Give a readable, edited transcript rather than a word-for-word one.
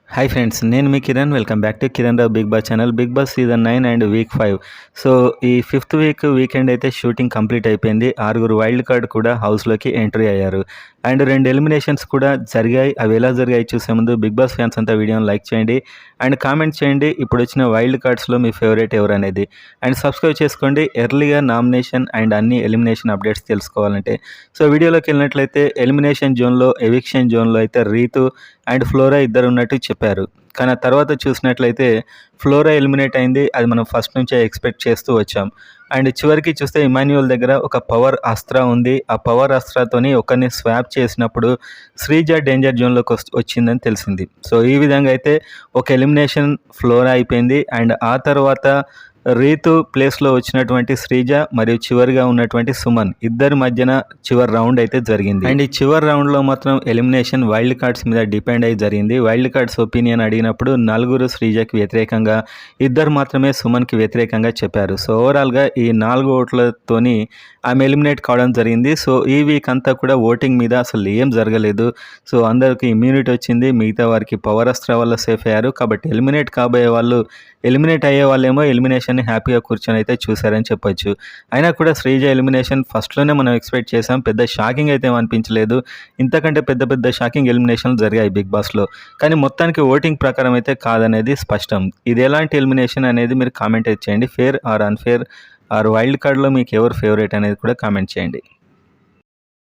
Hi friends, నేను మీ Kiran. Welcome back to Kiran Rao big boss channel. Big boss season 9 and week 5. So ఈ fifth weekend అయితే shooting complete అయిపోయింది. 6 wild card కూడా హౌస్లోకి ఎంట్రీ అయ్యారు అండ్ 2 ఎలిమినేషన్స్ కూడా జరిగాయి. అవి ఎలా జరిగాయి చూసే ముందు బిగ్ బాస్ ఫ్యాన్స్ అంతా వీడియోని లైక్ చేయండి అండ్ కామెంట్ చేయండి ఇప్పుడు వచ్చిన వైల్డ్ కార్డ్స్లో మీ ఫేవరెట్ ఎవరు అనేది. అండ్ సబ్స్క్రైబ్ చేసుకోండి ఎర్లీగా నామినేషన్ అండ్ అన్ని ఎలిమినేషన్ అప్డేట్స్ తెలుసుకోవాలంటే. సో వీడియోలోకి వెళ్ళినట్లయితే ఎలిమినేషన్ జోన్లో, ఎవిక్షన్ జోన్లో అయితే రీతు అండ్ ఫ్లోరా ఇద్దరు ఉన్నట్టు చెప్పారు. కానీ ఆ తర్వాత చూసినట్లయితే ఫ్లోరా ఎలిమినేట్ అయింది. అది మనం ఫస్ట్ నుంచే ఎక్స్పెక్ట్ చేస్తూ వచ్చాం. అండ్ చివరికి చూస్తే ఇమాన్యుయల్ దగ్గర ఒక పవర్ అస్త్ర ఉంది. ఆ పవర్ అస్త్రతోని ఒకరిని స్వాప్ చేసినప్పుడు శ్రీజ డేంజర్ జోన్లోకి వచ్చిందని తెలిసింది. సో ఈ విధంగా అయితే ఒక ఎలిమినేషన్ ఫ్లోరా అయిపోయింది. అండ్ ఆ తర్వాత రీతు ప్లేస్లో వచ్చినటువంటి శ్రీజ మరియు చివరిగా ఉన్నటువంటి సుమన్ ఇద్దరి మధ్యన చివరి రౌండ్ అయితే జరిగింది. అండ్ ఈ చివరి రౌండ్లో మాత్రం ఎలిమినేషన్ వైల్డ్ కార్డ్స్ మీద డిపెండ్ అయి జరిగింది. వైల్డ్ కార్డ్స్ ఒపీనియన్ అడిగినప్పుడు 4 శ్రీజకి వ్యతిరేకంగా, 2 మాత్రమే సుమన్కి వ్యతిరేకంగా చెప్పారు. సో ఓవరాల్గా ఈ 4 ఓట్లతోని ఆమె ఎలిమినేట్ కావడం జరిగింది. సో ఈ వీక్ అంతా కూడా ఓటింగ్ మీద అసలు ఏం జరగలేదు. సో అందరికి ఇమ్యూనిటీ వచ్చింది, మిగతా వారికి పవర్ అస్త్ర వల్ల సేఫ్ అయ్యారు. కాబట్టి ఎలిమినేట్ కాబోయే వాళ్ళు, ఎలిమినేట్ అయ్యే వాళ్ళేమో ఎలిమినేషన్ని హ్యాపీగా కూర్చొని అయితే చూసారని చెప్పొచ్చు. అయినా కూడా శ్రీజ ఎలిమినేషన్ ఫస్ట్లోనే మనం ఎక్స్పెక్ట్ చేసాం. పెద్ద షాకింగ్ అయితే అనిపించలేదు. ఇంతకంటే పెద్ద పెద్ద షాకింగ్ ఎలిమినేషన్లు జరిగాయి బిగ్ బాస్లో. కానీ మొత్తానికి ఓటింగ్ ప్రకారం అయితే కాదనేది స్పష్టం. ఇది ఎలాంటి ఎలిమినేషన్ అనేది మీరు కామెంట్ చేయండి. Fair or unfair or wild కార్డ్లో మీకు ఎవరు ఫేవరెట్ అనేది కూడా కామెంట్ చేయండి.